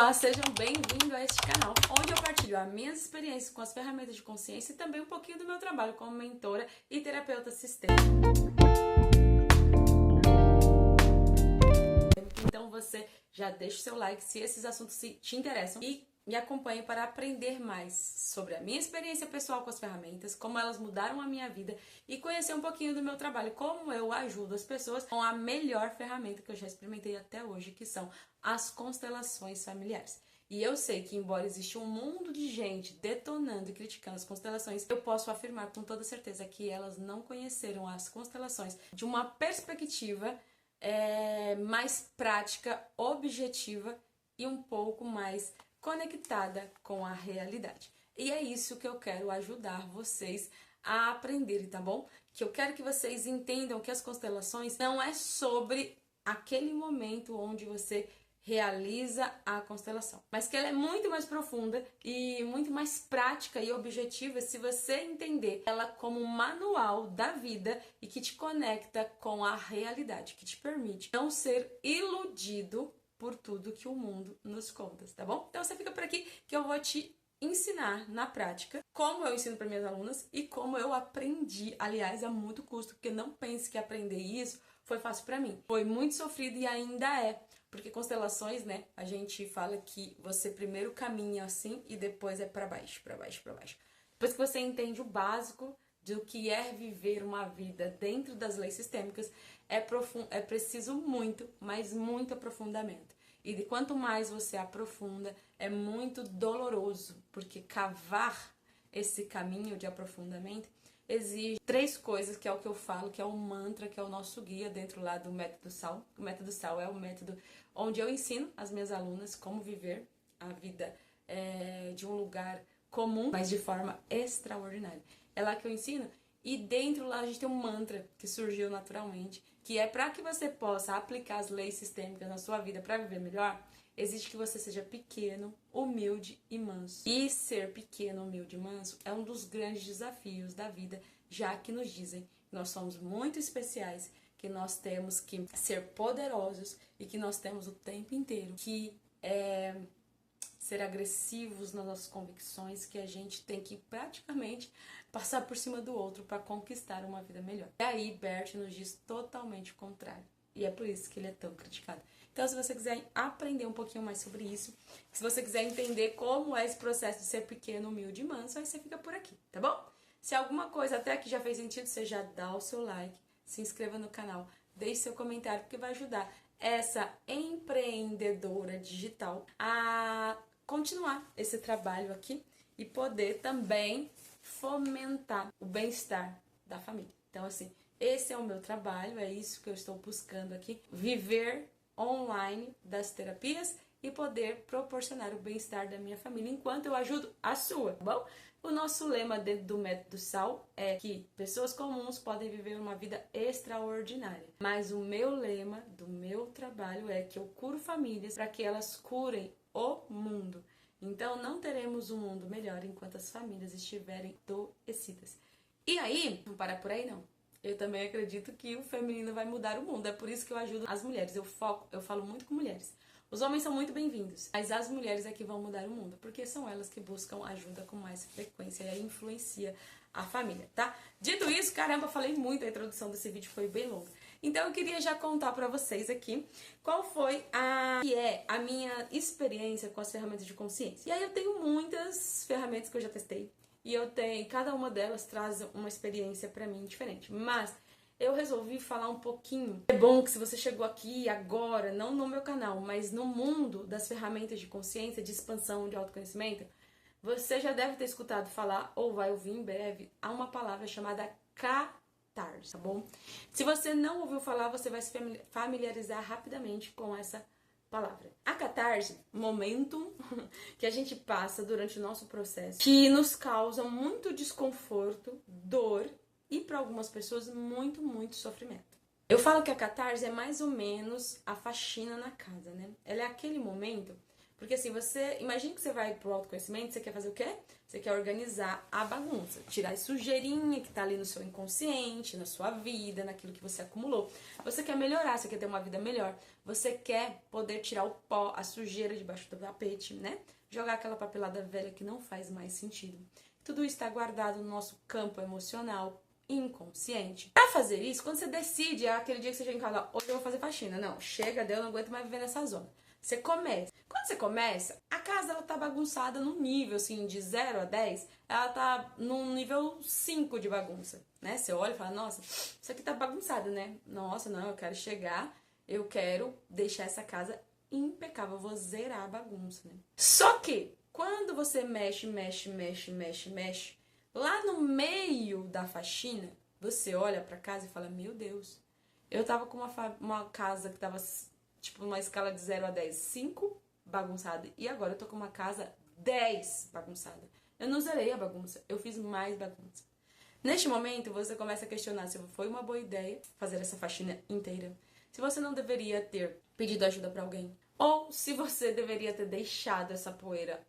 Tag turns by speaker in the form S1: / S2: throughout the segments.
S1: Olá, sejam bem-vindos a este canal, onde eu partilho as minhas experiências com as ferramentas de consciência e também um pouquinho do meu trabalho como mentora e terapeuta sistêmica. Então você já deixa o seu like se esses assuntos te interessam e me acompanhe para aprender mais sobre a minha experiência pessoal com as ferramentas, como elas mudaram a minha vida e conhecer um pouquinho do meu trabalho, como eu ajudo as pessoas com a melhor ferramenta que eu já experimentei até hoje, que são as constelações familiares. E eu sei que, embora exista um mundo de gente detonando e criticando as constelações, eu posso afirmar com toda certeza que elas não conheceram as constelações de uma perspectiva mais prática, objetiva e um pouco mais conectada com a realidade. E é isso que eu quero ajudar vocês a aprenderem, tá bom? Que eu quero que vocês entendam que as constelações não é sobre aquele momento onde você realiza a constelação, mas que ela é muito mais profunda e muito mais prática e objetiva se você entender ela como um manual da vida e que te conecta com a realidade, que te permite não ser iludido por tudo que o mundo nos conta, tá bom? Então você fica por aqui que eu vou te ensinar na prática como eu ensino para minhas alunas e como eu aprendi, aliás, a muito custo, porque não pense que aprender isso foi fácil para mim. Foi muito sofrido e ainda é, porque constelações, né, a gente fala que você primeiro caminha assim e depois é para baixo, para baixo, para baixo. Depois que você entende o básico do que é viver uma vida dentro das leis sistêmicas, é preciso muito, mas muito aprofundamento. E de quanto mais você aprofunda, é muito doloroso, porque cavar esse caminho de aprofundamento exige 3 coisas, que é o que eu falo, que é o mantra, que é o nosso guia dentro lá do Método Sal. O Método Sal é o método onde eu ensino as minhas alunas como viver a vida de um lugar comum, mas de forma extraordinária. É lá que eu ensino. E dentro lá a gente tem um mantra que surgiu naturalmente, que é para que você possa aplicar as leis sistêmicas na sua vida para viver melhor, exige que você seja pequeno, humilde e manso. E ser pequeno, humilde e manso é um dos grandes desafios da vida, já que nos dizem que nós somos muito especiais, que nós temos que ser poderosos e que nós temos o tempo inteiro que ser agressivos nas nossas convicções, que a gente tem que praticamente passar por cima do outro para conquistar uma vida melhor. E aí Bert nos diz totalmente o contrário. E é por isso que ele é tão criticado. Então, se você quiser aprender um pouquinho mais sobre isso, se você quiser entender como é esse processo de ser pequeno, humilde e manso, aí você fica por aqui, tá bom? Se alguma coisa até aqui já fez sentido, você já dá o seu like, se inscreva no canal, deixe seu comentário, porque vai ajudar essa empreendedora digital a continuar esse trabalho aqui e poder também fomentar o bem-estar da família. Então, assim, esse é o meu trabalho, é isso que eu estou buscando aqui, viver online das terapias e poder proporcionar o bem-estar da minha família enquanto eu ajudo a sua, tá bom? O nosso lema dentro do Método Sal é que pessoas comuns podem viver uma vida extraordinária. Mas o meu lema do meu trabalho é que eu curo famílias para que elas curem o mundo. Então não teremos um mundo melhor enquanto as famílias estiverem adoecidas. E aí, não para por aí não. Eu também acredito que o feminino vai mudar o mundo. É por isso que eu ajudo as mulheres. Eu falo muito com mulheres. Os homens são muito bem-vindos, mas as mulheres é que vão mudar o mundo, porque são elas que buscam ajuda com mais frequência e aí influencia a família, tá? Dito isso, caramba, falei muito, a introdução desse vídeo foi bem longa. Então eu queria já contar pra vocês aqui qual foi a minha experiência com as ferramentas de consciência. E aí eu tenho muitas ferramentas que eu já testei, e cada uma delas traz uma experiência pra mim diferente, mas eu resolvi falar um pouquinho. É bom que se você chegou aqui agora, não no meu canal, mas no mundo das ferramentas de consciência, de expansão, de autoconhecimento, você já deve ter escutado falar, ou vai ouvir em breve, há uma palavra chamada catarse, tá bom? Se você não ouviu falar, você vai se familiarizar rapidamente com essa palavra. A catarse, momento que a gente passa durante o nosso processo, que nos causa muito desconforto, dor, e para algumas pessoas muito, muito sofrimento. Eu falo que a catarse é mais ou menos a faxina na casa, né? Ela é aquele momento Porque assim, imagina que você vai pro autoconhecimento, você quer fazer o quê? Você quer organizar a bagunça, tirar a sujeirinha que tá ali no seu inconsciente, na sua vida, naquilo que você acumulou. Você quer melhorar, você quer ter uma vida melhor. Você quer poder tirar o pó, a sujeira debaixo do tapete, né? Jogar aquela papelada velha que não faz mais sentido. Tudo isso está guardado no nosso campo emocional, inconsciente. Pra fazer isso, quando você decide, é aquele dia que você chega em casa, hoje eu vou fazer faxina. Não, chega, eu não aguento mais viver nessa zona. Você começa. Quando você começa, a casa ela tá bagunçada num nível, assim, de 0 a 10, ela tá num nível 5 de bagunça, né? Você olha e fala, nossa, isso aqui tá bagunçado, né? Nossa, não, eu quero chegar, eu quero deixar essa casa impecável, eu vou zerar a bagunça, né? Só que, quando você mexe, lá no meio da faxina, você olha pra casa e fala, meu Deus, eu tava com uma casa que tava, tipo, uma escala de 0 a 10, 5 bagunçada. E agora eu tô com uma casa 10 bagunçada. Eu não zerei a bagunça, eu fiz mais bagunça. Neste momento, você começa a questionar se foi uma boa ideia fazer essa faxina inteira. Se você não deveria ter pedido ajuda pra alguém. Ou se você deveria ter deixado essa poeira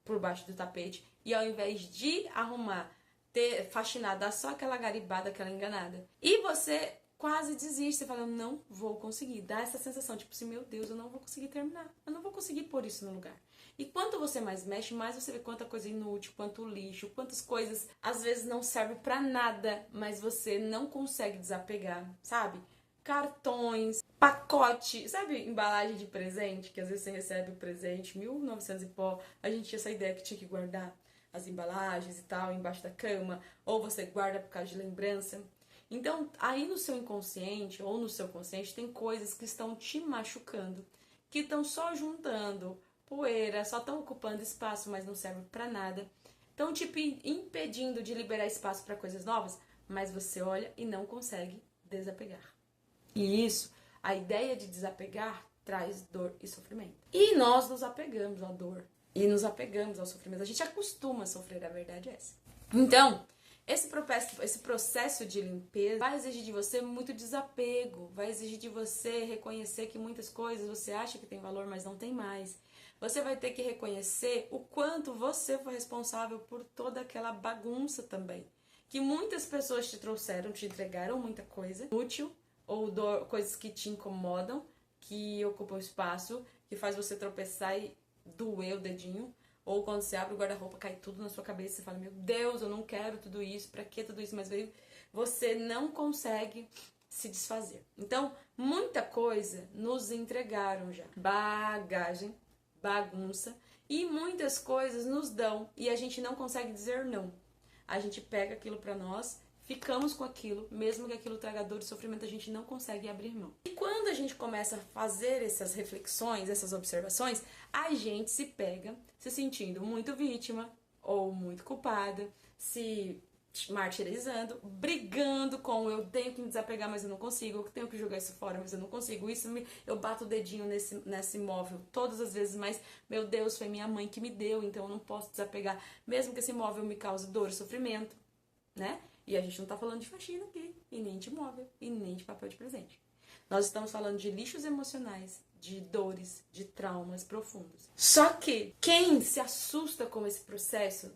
S1: por baixo do tapete e ao invés de arrumar, ter faxinado, dar só aquela garibada, aquela enganada. E você quase desiste, você fala, eu não vou conseguir. Dá essa sensação, tipo assim, meu Deus, eu não vou conseguir terminar. Eu não vou conseguir pôr isso no lugar. E quanto você mais mexe, mais você vê quanta coisa inútil, quanto lixo, quantas coisas às vezes não servem pra nada, mas você não consegue desapegar, sabe? Cartões, pacote, sabe, embalagem de presente, que às vezes você recebe o presente, 1900 e pó, a gente tinha essa ideia que tinha que guardar as embalagens e tal, embaixo da cama, ou você guarda por causa de lembrança. Então, aí no seu inconsciente ou no seu consciente tem coisas que estão te machucando, que estão só juntando poeira, só estão ocupando espaço, mas não servem para nada. Estão te impedindo de liberar espaço para coisas novas, mas você olha e não consegue desapegar. E isso, a ideia de desapegar traz dor e sofrimento. E nós nos apegamos à dor e nos apegamos ao sofrimento. A gente acostuma a sofrer, a verdade é essa. Então, esse processo de limpeza vai exigir de você muito desapego, vai exigir de você reconhecer que muitas coisas você acha que tem valor, mas não tem mais. Você vai ter que reconhecer o quanto você foi responsável por toda aquela bagunça também. Que muitas pessoas te trouxeram, te entregaram muita coisa útil, ou coisas que te incomodam, que ocupam espaço, que faz você tropeçar e doer o dedinho. Ou quando você abre o guarda-roupa, cai tudo na sua cabeça, você fala, meu Deus, eu não quero tudo isso, pra que tudo isso? Mas você não consegue se desfazer. Então, muita coisa nos entregaram já. Bagagem, bagunça, e muitas coisas nos dão, e a gente não consegue dizer não. A gente pega aquilo pra nós, ficamos com aquilo, mesmo que aquilo traga dor e sofrimento, a gente não consegue abrir mão. E quando a gente começa a fazer essas reflexões, essas observações, a gente se pega se sentindo muito vítima ou muito culpada, se martirizando, brigando com eu tenho que me desapegar, mas eu não consigo, eu tenho que jogar isso fora, mas eu não consigo, eu bato o dedinho nesse móvel todas as vezes, mas meu Deus, foi minha mãe que me deu, então eu não posso desapegar, mesmo que esse móvel me cause dor e sofrimento, né? E a gente não tá falando de faxina aqui, e nem de móvel, e nem de papel de presente. Nós estamos falando de lixos emocionais, de dores, de traumas profundos. Só que quem se assusta com esse processo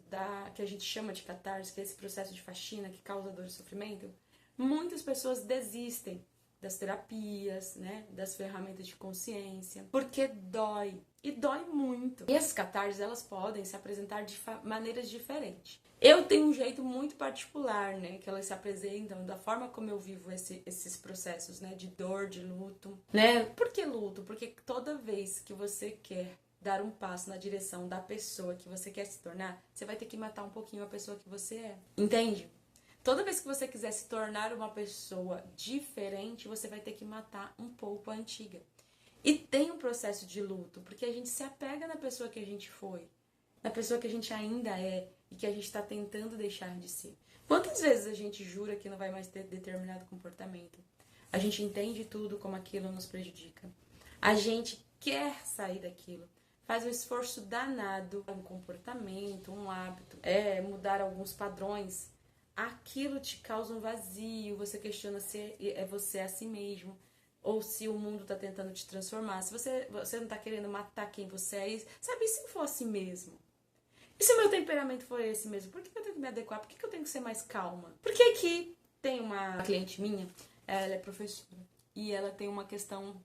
S1: que a gente chama de catarse, que é esse processo de faxina que causa dor e sofrimento, muitas pessoas desistem das terapias, né, das ferramentas de consciência, porque dói, e dói muito. E essas catarses, elas podem se apresentar de maneiras diferentes. Eu tenho um jeito muito particular, né, que elas se apresentam da forma como eu vivo esses processos, né, de dor, de luto, né? Por que luto? Porque toda vez que você quer dar um passo na direção da pessoa que você quer se tornar, você vai ter que matar um pouquinho a pessoa que você é. Entende? Toda vez que você quiser se tornar uma pessoa diferente, você vai ter que matar um pouco a antiga. E tem um processo de luto, porque a gente se apega na pessoa que a gente foi, na pessoa que a gente ainda é e que a gente está tentando deixar de ser. Quantas vezes a gente jura que não vai mais ter determinado comportamento? A gente entende tudo como aquilo nos prejudica. A gente quer sair daquilo. Faz um esforço danado, um comportamento, um hábito, mudar alguns padrões. Aquilo te causa um vazio, você questiona se é você a si mesmo. ou se o mundo tá tentando te transformar, se você não tá querendo matar quem você é, sabe, e se for assim mesmo? E se o meu temperamento for esse mesmo? Por que eu tenho que me adequar? Por que eu tenho que ser mais calma? Por que que tem uma cliente minha, ela é professora, e ela tem uma questão,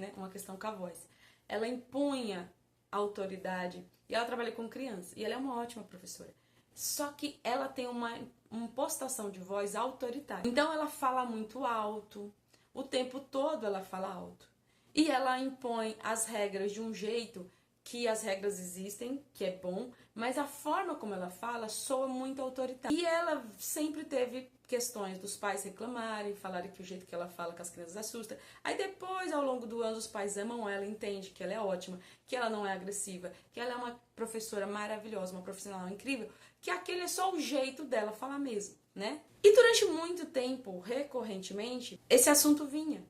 S1: né, uma questão com a voz. Ela impunha autoridade, e ela trabalha com criança, e ela é uma ótima professora. Só que ela tem uma impostação de voz autoritária. Então ela fala muito alto, o tempo todo ela fala alto. E ela impõe as regras de um jeito que as regras existem, que é bom, mas a forma como ela fala soa muito autoritária. E ela sempre teve questões dos pais reclamarem, falarem que o jeito que ela fala com as crianças assusta. Aí depois, ao longo do ano, os pais amam ela, entendem que ela é ótima, que ela não é agressiva, que ela é uma professora maravilhosa, uma profissional incrível, que aquele é só o jeito dela falar mesmo, né? E durante muito tempo, recorrentemente, esse assunto vinha.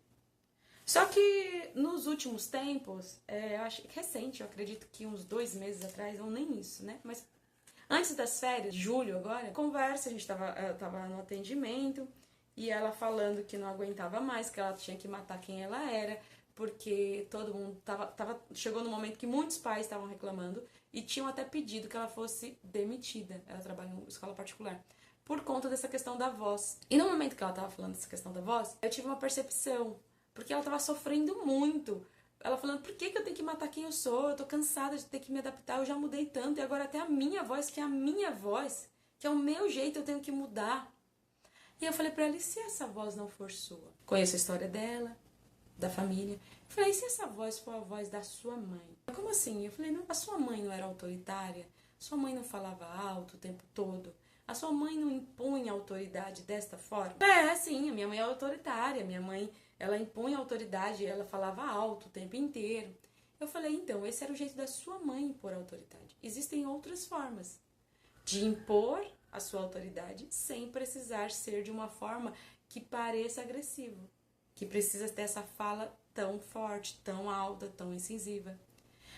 S1: Só que nos últimos tempos, eu acho recente, eu acredito que uns 2 meses atrás, ou nem isso, né? Mas antes das férias, de julho agora, conversa, eu tava no atendimento, e ela falando que não aguentava mais, que ela tinha que matar quem ela era, porque todo mundo chegou no momento que muitos pais estavam reclamando e tinham até pedido que ela fosse demitida. Ela trabalha em escola particular. Por conta dessa questão da voz. E no momento que ela tava falando dessa questão da voz, eu tive uma percepção. Porque ela tava sofrendo muito. Ela falando, por que eu tenho que matar quem eu sou? Eu tô cansada de ter que me adaptar, eu já mudei tanto. E agora até a minha voz, que é a minha voz, que é o meu jeito, eu tenho que mudar. E eu falei pra ela, e se essa voz não for sua? Conheço a história dela, da família. Eu falei, e se essa voz for a voz da sua mãe? Como assim? Eu falei, não, a sua mãe não era autoritária? Sua mãe não falava alto o tempo todo? A sua mãe não impunha autoridade desta forma? Sim, a minha mãe é autoritária. Minha mãe, ela impunha autoridade, ela falava alto o tempo inteiro. Eu falei, então, esse era o jeito da sua mãe impor autoridade. Existem outras formas de impor a sua autoridade sem precisar ser de uma forma que pareça agressivo, que precisa ter essa fala tão forte, tão alta, tão incisiva.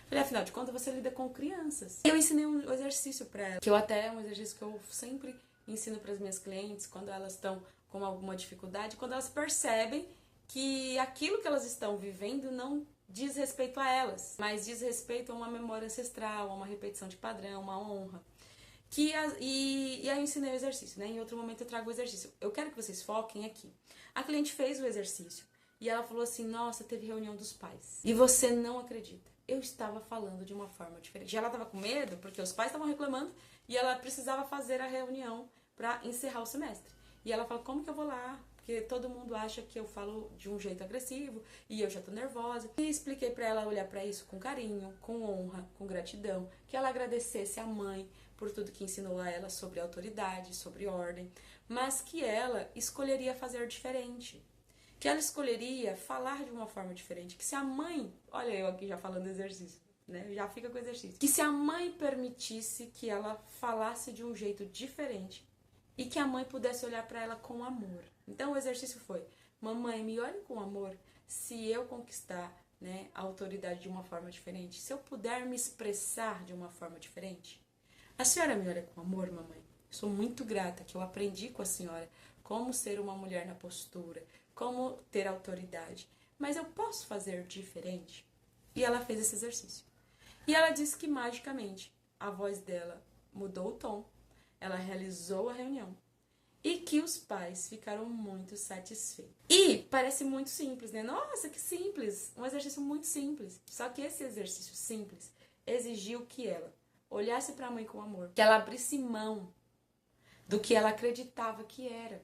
S1: Falei, afinal de contas, você lida com crianças. Eu ensinei um exercício para ela, que é um exercício que eu sempre ensino para as minhas clientes quando elas estão com alguma dificuldade, quando elas percebem que aquilo que elas estão vivendo não diz respeito a elas, mas diz respeito a uma memória ancestral, a uma repetição de padrão, uma honra. E aí eu ensinei o exercício, né? Em outro momento eu trago o exercício. Eu quero que vocês foquem aqui. A cliente fez o exercício e ela falou assim, nossa, teve reunião dos pais. E você não acredita. Eu estava falando de uma forma diferente. E ela estava com medo porque os pais estavam reclamando e ela precisava fazer a reunião para encerrar o semestre. E ela falou, como que eu vou lá? Porque todo mundo acha que eu falo de um jeito agressivo e eu já tô nervosa. E expliquei para ela olhar para isso com carinho, com honra, com gratidão, que ela agradecesse a mãe por tudo que ensinou a ela sobre autoridade, sobre ordem, mas que ela escolheria fazer diferente. Que ela escolheria falar de uma forma diferente. Que se a mãe, olha eu aqui já falando exercício, né? Já fica com exercício. Que se a mãe permitisse que ela falasse de um jeito diferente e que a mãe pudesse olhar para ela com amor. Então o exercício foi, mamãe, me olhe com amor se eu conquistar, né, a autoridade de uma forma diferente, se eu puder me expressar de uma forma diferente. A senhora me olha com amor, mamãe? Sou muito grata que eu aprendi com a senhora como ser uma mulher na postura, como ter autoridade. Mas eu posso fazer diferente? E ela fez esse exercício. E ela disse que magicamente a voz dela mudou o tom, ela realizou a reunião e que os pais ficaram muito satisfeitos. E parece muito simples, né? Nossa, que simples! Um exercício muito simples. Só que esse exercício simples exigiu que ela olhasse para a mãe com amor, que ela abrisse mão do que ela acreditava que era.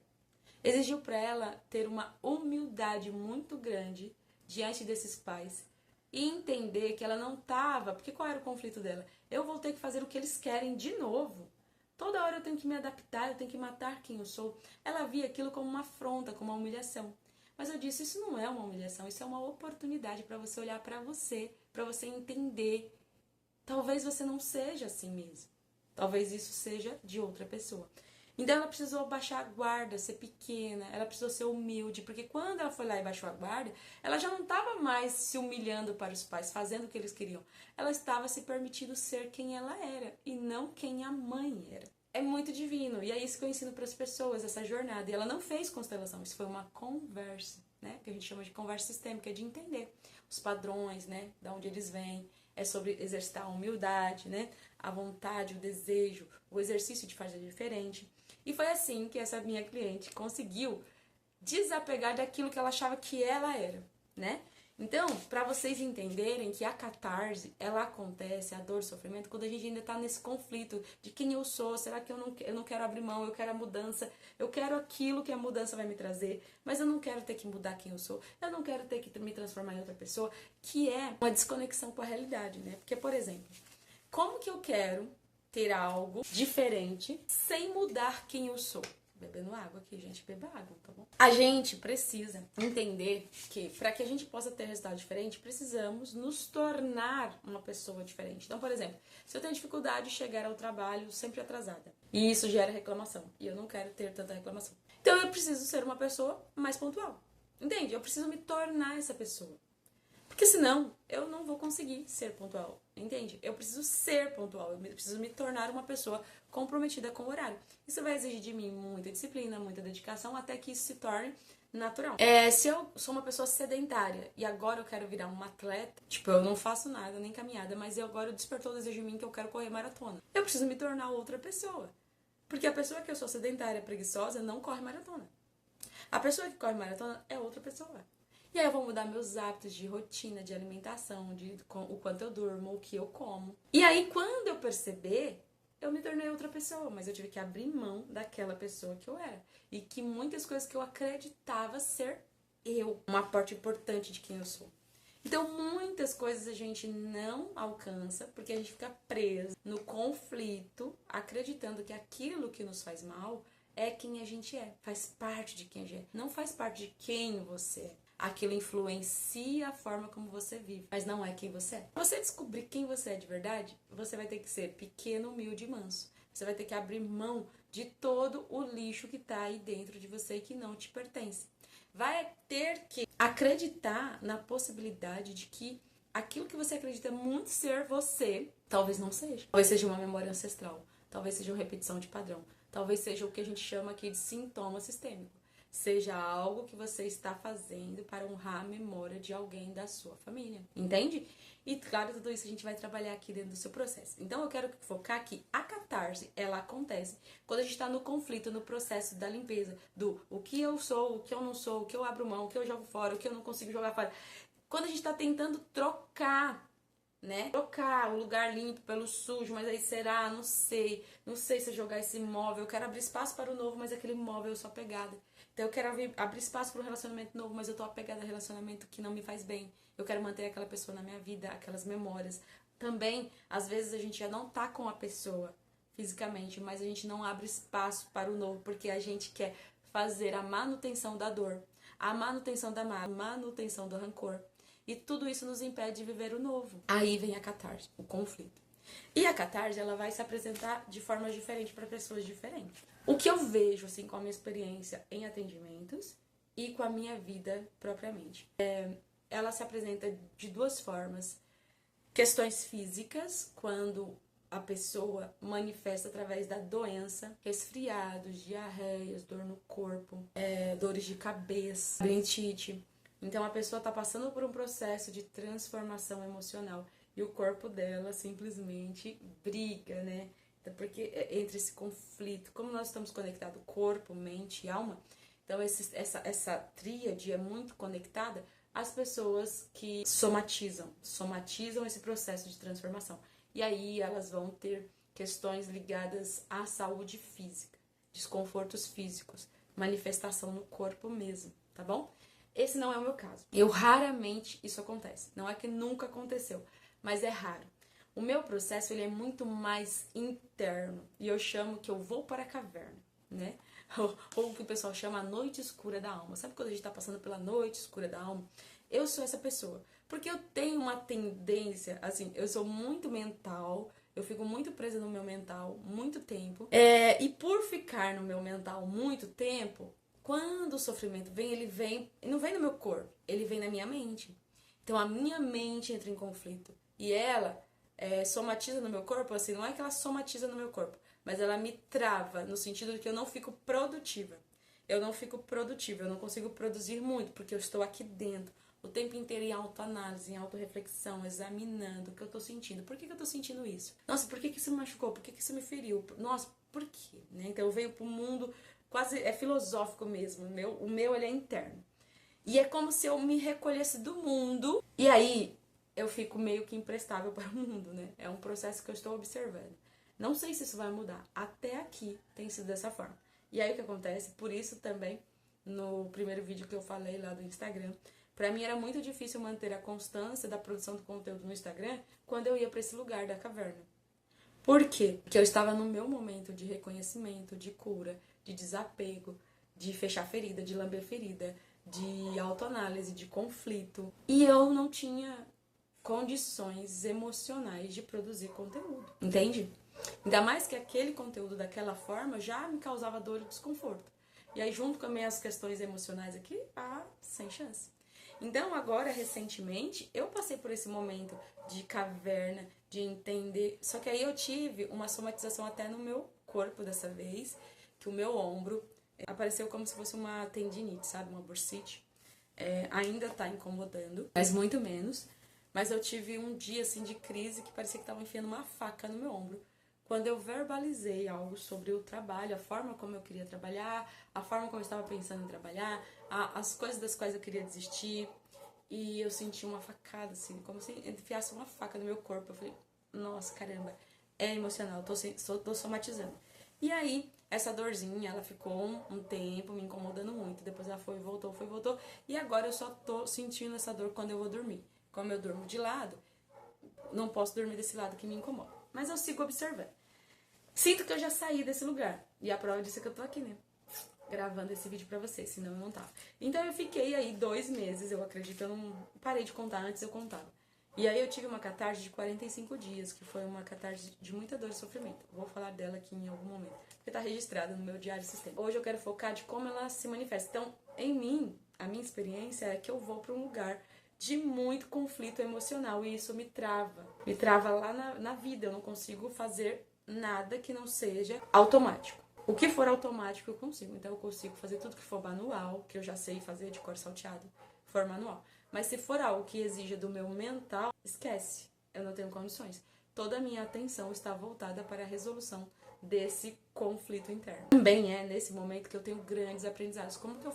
S1: Exigiu para ela ter uma humildade muito grande diante desses pais e entender que ela não estava... Porque qual era o conflito dela? Eu vou ter que fazer o que eles querem de novo. Toda hora eu tenho que me adaptar, eu tenho que matar quem eu sou. Ela via aquilo como uma afronta, como uma humilhação. Mas eu disse, isso não é uma humilhação, isso é uma oportunidade para você olhar para você entender. Talvez você não seja assim mesmo. Talvez isso seja de outra pessoa. Então ela precisou baixar a guarda, ser pequena, ela precisou ser humilde, porque quando ela foi lá e baixou a guarda, ela já não estava mais se humilhando para os pais, fazendo o que eles queriam. Ela estava se permitindo ser quem ela era e não quem a mãe era. É muito divino e é isso que eu ensino para as pessoas, essa jornada. E ela não fez constelação, isso foi uma conversa. né? Que a gente chama de conversa sistêmica, é de entender os padrões, né? Da onde eles vêm. É sobre exercitar a humildade, né? A vontade, o desejo, o exercício de fazer diferente. E foi assim que essa minha cliente conseguiu desapegar daquilo que ela achava que ela era, né? Então, para vocês entenderem que a catarse, ela acontece, a dor, o sofrimento, quando a gente ainda tá nesse conflito de quem eu sou, será que eu não quero abrir mão, eu quero a mudança, eu quero aquilo que a mudança vai me trazer, mas eu não quero ter que mudar quem eu sou, eu não quero ter que me transformar em outra pessoa, que é uma desconexão com a realidade, né? Porque, por exemplo, como que eu quero ter algo diferente sem mudar quem eu sou? Bebendo água aqui, gente, beba água, tá bom? A gente precisa entender que para que a gente possa ter resultado diferente, precisamos nos tornar uma pessoa diferente. Então, por exemplo, se eu tenho dificuldade de chegar ao trabalho sempre atrasada, e isso gera reclamação, e eu não quero ter tanta reclamação, então eu preciso ser uma pessoa mais pontual. Entende? Eu preciso me tornar essa pessoa. Porque senão eu não vou conseguir ser pontual, entende? Eu preciso ser pontual, eu preciso me tornar uma pessoa comprometida com o horário. Isso vai exigir de mim muita disciplina, muita dedicação, até que isso se torne natural. Se eu sou uma pessoa sedentária e agora eu quero virar uma atleta, tipo, eu não faço nada, nem caminhada, mas agora despertou o desejo em mim que eu quero correr maratona. Eu preciso me tornar outra pessoa. Porque a pessoa que eu sou sedentária, preguiçosa, não corre maratona. A pessoa que corre maratona é outra pessoa. E aí eu vou mudar meus hábitos de rotina, de alimentação, o quanto eu durmo, o que eu como. E aí quando eu perceber, eu me tornei outra pessoa, mas eu tive que abrir mão daquela pessoa que eu era. E que muitas coisas que eu acreditava ser eu, uma parte importante de quem eu sou. Então muitas coisas a gente não alcança porque a gente fica preso no conflito, acreditando que aquilo que nos faz mal é quem a gente é, faz parte de quem a gente é, não faz parte de quem você é. Aquilo influencia a forma como você vive, mas não é quem você é. Pra você descobrir quem você é de verdade, você vai ter que ser pequeno, humilde e manso. Você vai ter que abrir mão de todo o lixo que tá aí dentro de você e que não te pertence. Vai ter que acreditar na possibilidade de que aquilo que você acredita muito ser você, talvez não seja. Talvez seja uma memória ancestral, talvez seja uma repetição de padrão, talvez seja o que a gente chama aqui de sintoma sistêmico. Seja algo que você está fazendo para honrar a memória de alguém da sua família. Entende? E claro, tudo isso a gente vai trabalhar aqui dentro do seu processo. Então eu quero focar que a catarse, ela acontece quando a gente está no conflito, no processo da limpeza, do o que eu sou, o que eu não sou, o que eu abro mão, o que eu jogo fora, o que eu não consigo jogar fora. Quando a gente está tentando trocar, né? Trocar o lugar limpo pelo sujo, mas aí será? Não sei. Não sei se eu jogar esse imóvel. Eu quero abrir espaço para o novo, mas aquele imóvel eu sou apegada. Então eu quero abrir espaço para um relacionamento novo, mas eu tô apegada a relacionamento que não me faz bem. Eu quero manter aquela pessoa na minha vida, aquelas memórias. Também, às vezes a gente já não tá com a pessoa fisicamente, mas a gente não abre espaço para o novo, porque a gente quer fazer a manutenção da dor, a manutenção da mágoa, a manutenção do rancor. E tudo isso nos impede de viver o novo. Aí vem a catarse, o conflito. E a catarse, ela vai se apresentar de formas diferentes para pessoas diferentes. O que eu vejo, assim, com a minha experiência em atendimentos e com a minha vida propriamente. Ela se apresenta de duas formas. Questões físicas, quando a pessoa manifesta através da doença, resfriados, diarreias, dor no corpo, dores de cabeça, labirintite. Então a pessoa está passando por um processo de transformação emocional e o corpo dela simplesmente briga, né? Porque entre esse conflito, como nós estamos conectados corpo, mente e alma, então essa tríade é muito conectada às pessoas que somatizam esse processo de transformação. E aí elas vão ter questões ligadas à saúde física, desconfortos físicos, manifestação no corpo mesmo, tá bom? Esse não é o meu caso. Raramente isso acontece. Não é que nunca aconteceu, mas é raro. O meu processo ele é muito mais interno. E eu chamo que eu vou para a caverna, né? Ou o que o pessoal chama a noite escura da alma. Sabe quando a gente tá passando pela noite escura da alma? Eu sou essa pessoa. Porque eu tenho uma tendência, assim, eu sou muito mental, eu fico muito presa no meu mental muito tempo. E por ficar no meu mental muito tempo, quando o sofrimento vem, ele vem, não vem no meu corpo, ele vem na minha mente. Então a minha mente entra em conflito. E ela somatiza no meu corpo, assim, não é que ela somatiza no meu corpo, mas ela me trava no sentido de que eu não fico produtiva. eu não fico produtiva, eu não consigo produzir muito, porque eu estou aqui dentro, o tempo inteiro em autoanálise, em autorreflexão, examinando o que eu tô sentindo. Por que eu tô sentindo isso? Nossa, por que isso me machucou? Por que isso me feriu? Nossa, por quê? Né? Então eu venho pro mundo quase, é filosófico mesmo, o meu ele é interno. E é como se eu me recolhesse do mundo, e aí eu fico meio que imprestável para o mundo, né? É um processo que eu estou observando. Não sei se isso vai mudar. Até aqui tem sido dessa forma. E aí o que acontece? Por isso também, no primeiro vídeo que eu falei lá do Instagram, pra mim era muito difícil manter a constância da produção do conteúdo no Instagram quando eu ia pra esse lugar da caverna. Por quê? Porque eu estava no meu momento de reconhecimento, de cura, de desapego, de fechar ferida, de lamber ferida, de autoanálise, de conflito. E eu não tinha condições emocionais de produzir conteúdo, entende? Ainda mais que aquele conteúdo daquela forma já me causava dor e desconforto. E aí, junto com as minhas questões emocionais aqui, sem chance. Então, agora, recentemente, eu passei por esse momento de caverna, de entender. Só que aí eu tive uma somatização até no meu corpo dessa vez, que o meu ombro apareceu como se fosse uma tendinite, sabe? Uma bursite. Ainda tá incomodando, mas muito menos. Mas eu tive um dia, assim, de crise que parecia que tava enfiando uma faca no meu ombro. Quando eu verbalizei algo sobre o trabalho, a forma como eu queria trabalhar, a forma como eu estava pensando em trabalhar, as coisas das quais eu queria desistir, e eu senti uma facada, assim, como se enfiasse uma faca no meu corpo. Eu falei, nossa, caramba, é emocional, tô somatizando. E aí, essa dorzinha, ela ficou um tempo me incomodando muito, depois ela foi e voltou, e agora eu só tô sentindo essa dor quando eu vou dormir. Como eu durmo de lado, não posso dormir desse lado que me incomoda. Mas eu sigo observando. Sinto que eu já saí desse lugar. E a prova disso é que eu tô aqui, né? Gravando esse vídeo pra vocês, senão eu não tava. Então eu fiquei aí 2 meses, eu acredito, eu não parei de contar, antes eu contava. E aí eu tive uma catarse de 45 dias, que foi uma catarse de muita dor e sofrimento. Vou falar dela aqui em algum momento, porque tá registrada no meu diário sistema. Hoje eu quero focar de como ela se manifesta. Então, em mim, a minha experiência é que eu vou pra um lugar de muito conflito emocional e isso me trava. Me trava lá na vida, eu não consigo fazer nada que não seja automático. O que for automático eu consigo. Então eu consigo fazer tudo que for manual, que eu já sei fazer de cor salteado, for manual. Mas se for algo que exija do meu mental, esquece. Eu não tenho condições. Toda a minha atenção está voltada para a resolução desse conflito interno. Também é nesse momento que eu tenho grandes aprendizados. Como eu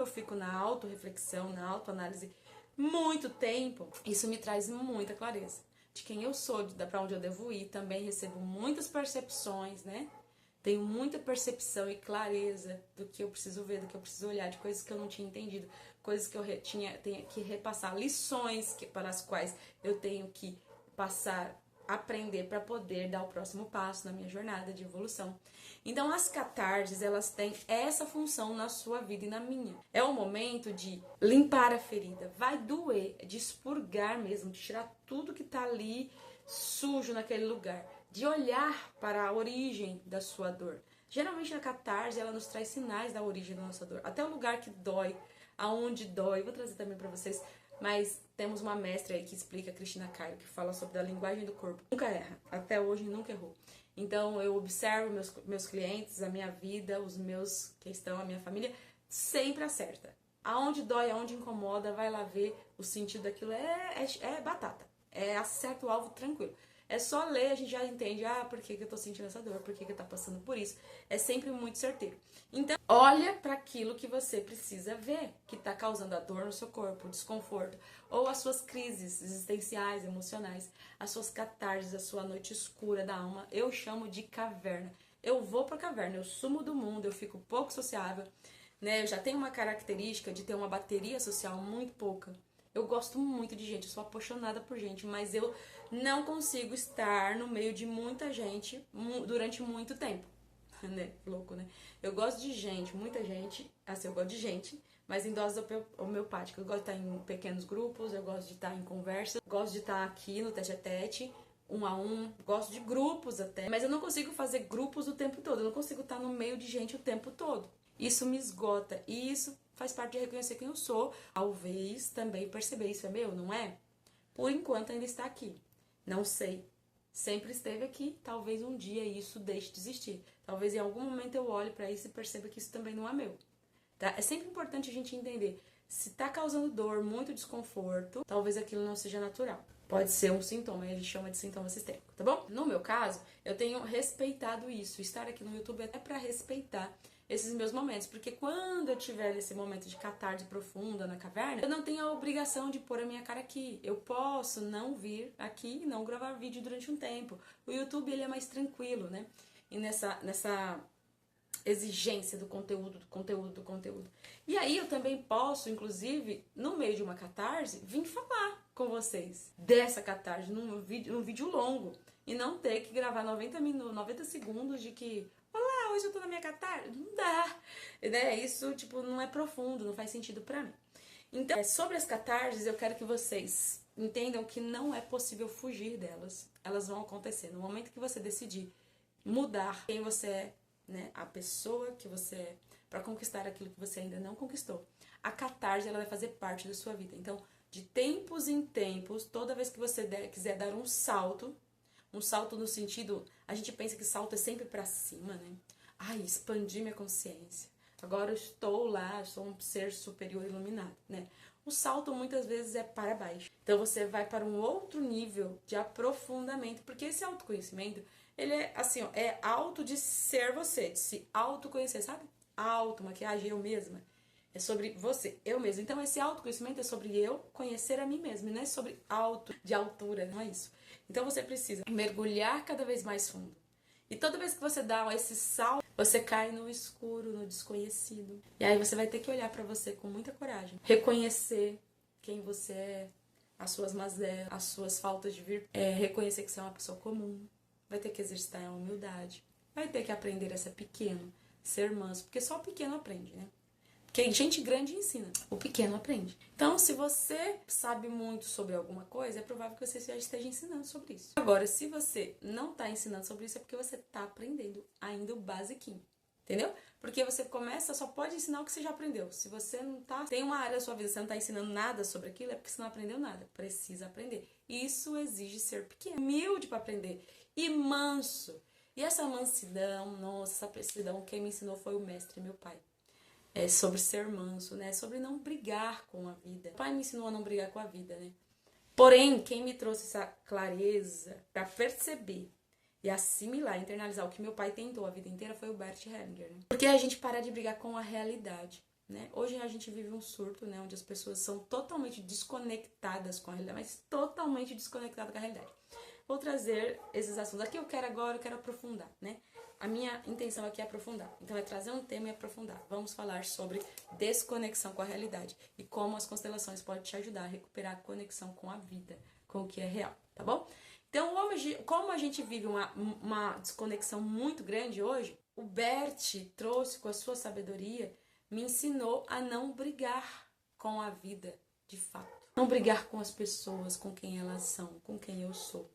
S1: fico na autorreflexão, na autoanálise muito tempo, isso me traz muita clareza de quem eu sou, para onde eu devo ir. Também recebo muitas percepções, né? Tenho muita percepção e clareza do que eu preciso ver, do que eu preciso olhar, de coisas que eu não tinha entendido, coisas que eu tenho que repassar, lições para as quais eu tenho que passar, aprender para poder dar o próximo passo na minha jornada de evolução. Então as catarses, elas têm essa função na sua vida e na minha. É o momento de limpar a ferida, vai doer, de expurgar mesmo, de tirar tudo que tá ali sujo naquele lugar, de olhar para a origem da sua dor. Geralmente na catarse ela nos traz sinais da origem da nossa dor, até o lugar que dói, aonde dói. Vou trazer também para vocês, mas temos uma mestra aí que explica, a Cristina Cairo, que fala sobre a linguagem do corpo. Nunca erra, até hoje nunca errou. Então eu observo meus clientes, a minha vida, os meus a minha família, sempre acerta. Aonde dói, aonde incomoda, vai lá ver o sentido daquilo, é batata. Acerta o alvo tranquilo. É só ler, a gente já entende, por que eu tô sentindo essa dor, por que eu tô passando por isso. É sempre muito certeiro. Então, olha para aquilo que você precisa ver, que tá causando a dor no seu corpo, o desconforto, ou as suas crises existenciais, emocionais, as suas catarses, a sua noite escura da alma. Eu chamo de caverna. Eu vou pra caverna, eu sumo do mundo, eu fico pouco sociável, né? Eu já tenho uma característica de ter uma bateria social muito pouca. Eu gosto muito de gente, eu sou apaixonada por gente, mas eu não consigo estar no meio de muita gente durante muito tempo. Né? Louco, né? Eu gosto de gente, muita gente, assim, eu gosto de gente, mas em doses homeopáticas. Eu gosto de estar em pequenos grupos, eu gosto de estar em conversa, gosto de estar aqui no tete-a-tete, 1 a 1, gosto de grupos até, mas eu não consigo fazer grupos o tempo todo, eu não consigo estar no meio de gente o tempo todo. Isso me esgota, e isso faz parte de reconhecer quem eu sou. Talvez também perceber isso é meu, não é? Por enquanto ainda está aqui. Não sei sempre esteve aqui. Talvez um dia isso deixe de existir. Talvez em algum momento eu olhe para isso e perceba que isso também não é meu. Tá? É sempre importante a gente entender se tá causando dor, muito desconforto, talvez aquilo não seja natural. Pode ser um sintoma, a gente chama de sintoma sistêmico, tá bom? No meu caso, eu tenho respeitado isso. Estar aqui no YouTube é até para respeitar esses meus momentos, porque quando eu tiver nesse momento de catarse profunda na caverna, eu não tenho a obrigação de pôr a minha cara aqui. Eu posso não vir aqui e não gravar vídeo durante um tempo. O YouTube, ele é mais tranquilo, né? E nessa exigência do conteúdo, do conteúdo, do conteúdo. E aí eu também posso, inclusive, no meio de uma catarse, vir falar com vocês dessa catarse num vídeo longo e não ter que gravar 90 segundos de que olá, hoje eu tô na minha catarse. Não dá, né? Isso, tipo, não é profundo, não faz sentido pra mim. Então, sobre as catarses, eu quero que vocês entendam que não é possível fugir delas. Elas vão acontecer. No momento que você decidir mudar quem você é, né, a pessoa que você é, para conquistar aquilo que você ainda não conquistou, a catarse, ela vai fazer parte da sua vida. Então, de tempos em tempos, toda vez que você quiser dar um salto no sentido, a gente pensa que salto é sempre para cima, né? Ai, expandi minha consciência. Agora eu estou lá, sou um ser superior iluminado, né? O salto muitas vezes é para baixo. Então você vai para um outro nível de aprofundamento, porque esse autoconhecimento, ele é assim, ó, é auto de ser você, de se autoconhecer, sabe? Maquiagem, eu mesma. É sobre você, eu mesma. Então esse autoconhecimento é sobre eu conhecer a mim mesma, não é sobre de altura, não é isso. Então você precisa mergulhar cada vez mais fundo. E toda vez que você dá esse salto, você cai no escuro, no desconhecido. E aí você vai ter que olhar pra você com muita coragem. Reconhecer quem você é, as suas mazelas, as suas faltas de virtude. Reconhecer que você é uma pessoa comum. Vai ter que exercitar a humildade. Vai ter que aprender a ser pequeno, ser manso. Porque só o pequeno aprende, né? Porque gente grande ensina, o pequeno aprende. Então, se você sabe muito sobre alguma coisa, é provável que você já esteja ensinando sobre isso. Agora, se você não está ensinando sobre isso, é porque você está aprendendo ainda o basiquinho. Entendeu? Porque você só pode ensinar o que você já aprendeu. Se você não tá, tem uma área da sua vida, você não está ensinando nada sobre aquilo, é porque você não aprendeu nada. Precisa aprender. Isso exige ser pequeno, humilde para aprender e manso. E essa mansidão, nossa, essa precisão, quem me ensinou foi o mestre, meu pai. É sobre ser manso, né? Sobre não brigar com a vida. O pai me ensinou a não brigar com a vida, né? Porém, quem me trouxe essa clareza para perceber e assimilar, internalizar o que meu pai tentou a vida inteira foi o Bert Hellinger, né? Porque a gente para de brigar com a realidade, né? Hoje a gente vive um surto, né? Onde as pessoas são totalmente desconectadas com a realidade, mas totalmente desconectadas com a realidade. Vou trazer esses assuntos. Aqui eu quero aprofundar, né? A minha intenção aqui é aprofundar. Então é trazer um tema e aprofundar. Vamos falar sobre desconexão com a realidade e como as constelações podem te ajudar a recuperar a conexão com a vida, com o que é real, tá bom? Então, como a gente vive uma desconexão muito grande hoje, o Bert trouxe com a sua sabedoria, me ensinou a não brigar com a vida de fato. Não brigar com as pessoas, com quem elas são, com quem eu sou.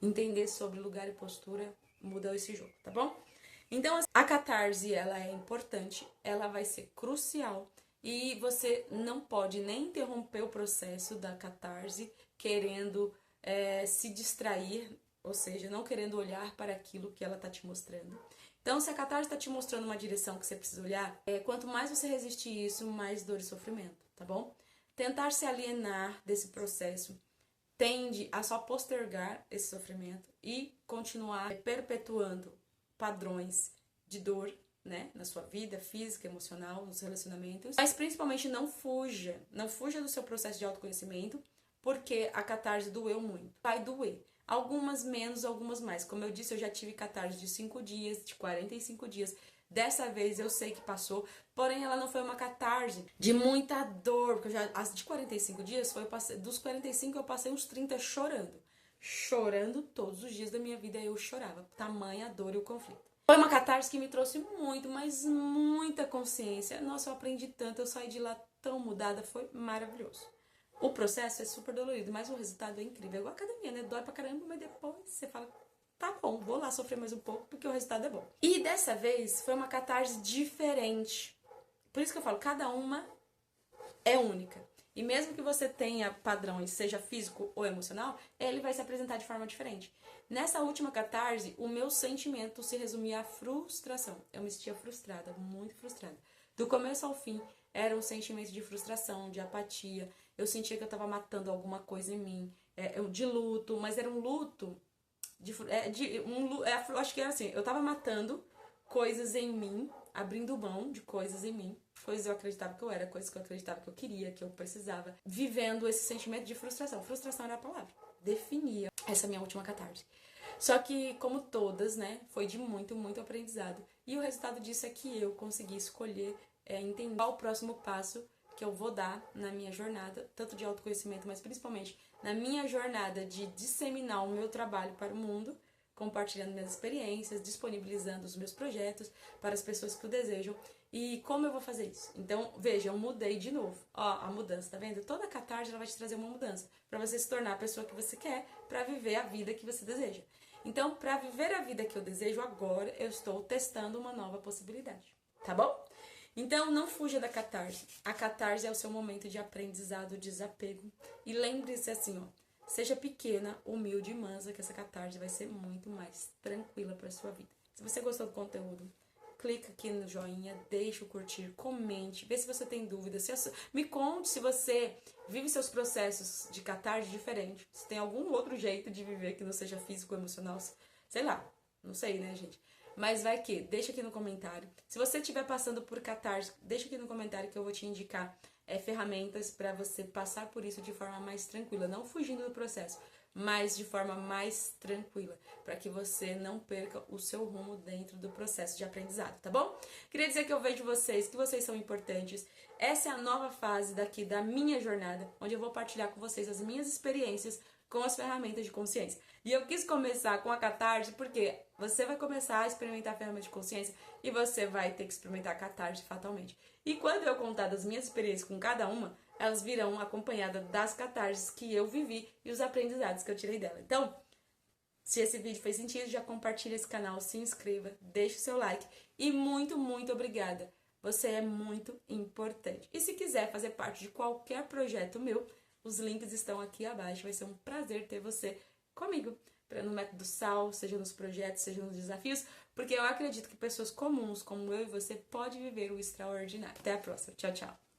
S1: Entender sobre lugar e postura muda esse jogo, tá bom? Então, a catarse, ela é importante, ela vai ser crucial e você não pode nem interromper o processo da catarse querendo se distrair, ou seja, não querendo olhar para aquilo que ela tá te mostrando. Então, se a catarse está te mostrando uma direção que você precisa olhar, quanto mais você resistir isso, mais dor e sofrimento, tá bom? Tentar se alienar desse processo tende a só postergar esse sofrimento e continuar perpetuando padrões de dor, né, na sua vida física, emocional, nos relacionamentos. Mas principalmente não fuja do seu processo de autoconhecimento, porque a catarse doeu muito. Vai doer. Algumas menos, algumas mais. Como eu disse, eu já tive catarse de 5 dias, de 45 dias. Dessa vez eu sei que passou, porém ela não foi uma catarse de muita dor, porque as de 45 dias, dos 45 eu passei uns 30 chorando. Chorando todos os dias da minha vida eu chorava, tamanha a dor e o conflito. Foi uma catarse que me trouxe muito, mas muita consciência. Nossa, eu aprendi tanto, eu saí de lá tão mudada, foi maravilhoso. O processo é super dolorido, mas o resultado é incrível. É igual a academia, né? Dói pra caramba, mas depois você fala, tá bom, vou lá sofrer mais um pouco, porque o resultado é bom. E dessa vez foi uma catarse diferente. Por isso que eu falo, cada uma é única. E mesmo que você tenha padrões, seja físico ou emocional, ele vai se apresentar de forma diferente. Nessa última catarse, o meu sentimento se resumia à frustração. Eu me sentia frustrada, muito frustrada. Do começo ao fim, era um sentimento de frustração, de apatia. Eu sentia que eu estava matando alguma coisa em mim, de luto, mas era um luto eu acho que era assim, eu tava matando coisas em mim, abrindo mão de coisas em mim, coisas eu acreditava que eu era, coisas que eu acreditava que eu queria, que eu precisava, vivendo esse sentimento de frustração. Frustração era a palavra, definia essa minha última catarse. Só que, como todas, né, foi de muito, muito aprendizado. E o resultado disso é que eu consegui escolher, entender qual o próximo passo que eu vou dar na minha jornada, tanto de autoconhecimento, mas principalmente na minha jornada de disseminar o meu trabalho para o mundo, compartilhando minhas experiências, disponibilizando os meus projetos para as pessoas que o desejam. E como eu vou fazer isso? Então, veja, eu mudei de novo. Ó, a mudança, tá vendo? Toda catarse ela vai te trazer uma mudança para você se tornar a pessoa que você quer, para viver a vida que você deseja. Então, para viver a vida que eu desejo agora, eu estou testando uma nova possibilidade, tá bom? Então, não fuja da catarse. A catarse é o seu momento de aprendizado, desapego. E lembre-se assim, ó, seja pequena, humilde e mansa, que essa catarse vai ser muito mais tranquila para sua vida. Se você gostou do conteúdo, clica aqui no joinha, deixa o curtir, comente, vê se você tem dúvidas. Me conte se você vive seus processos de catarse diferente. Se tem algum outro jeito de viver que não seja físico ou emocional, sei lá, não sei, né, gente? Mas vai que, deixa aqui no comentário. Se você estiver passando por catarse, deixa aqui no comentário que eu vou te indicar ferramentas para você passar por isso de forma mais tranquila, não fugindo do processo, mas de forma mais tranquila, para que você não perca o seu rumo dentro do processo de aprendizado, tá bom? Queria dizer que eu vejo vocês, que vocês são importantes. Essa é a nova fase daqui da minha jornada, onde eu vou partilhar com vocês as minhas experiências com as ferramentas de consciência. E eu quis começar com a catarse porque você vai começar a experimentar ferramentas de consciência e você vai ter que experimentar a catarse fatalmente. E quando eu contar das minhas experiências com cada uma, elas virão acompanhadas das catarses que eu vivi e os aprendizados que eu tirei dela. Então, se esse vídeo fez sentido, já compartilha esse canal, se inscreva, deixe o seu like e muito, muito obrigada. Você é muito importante. E se quiser fazer parte de qualquer projeto meu, os links estão aqui abaixo. Vai ser um prazer ter você comigo, no Método SAL, seja nos projetos, seja nos desafios, porque eu acredito que pessoas comuns como eu e você pode viver o extraordinário. Até a próxima. Tchau, tchau.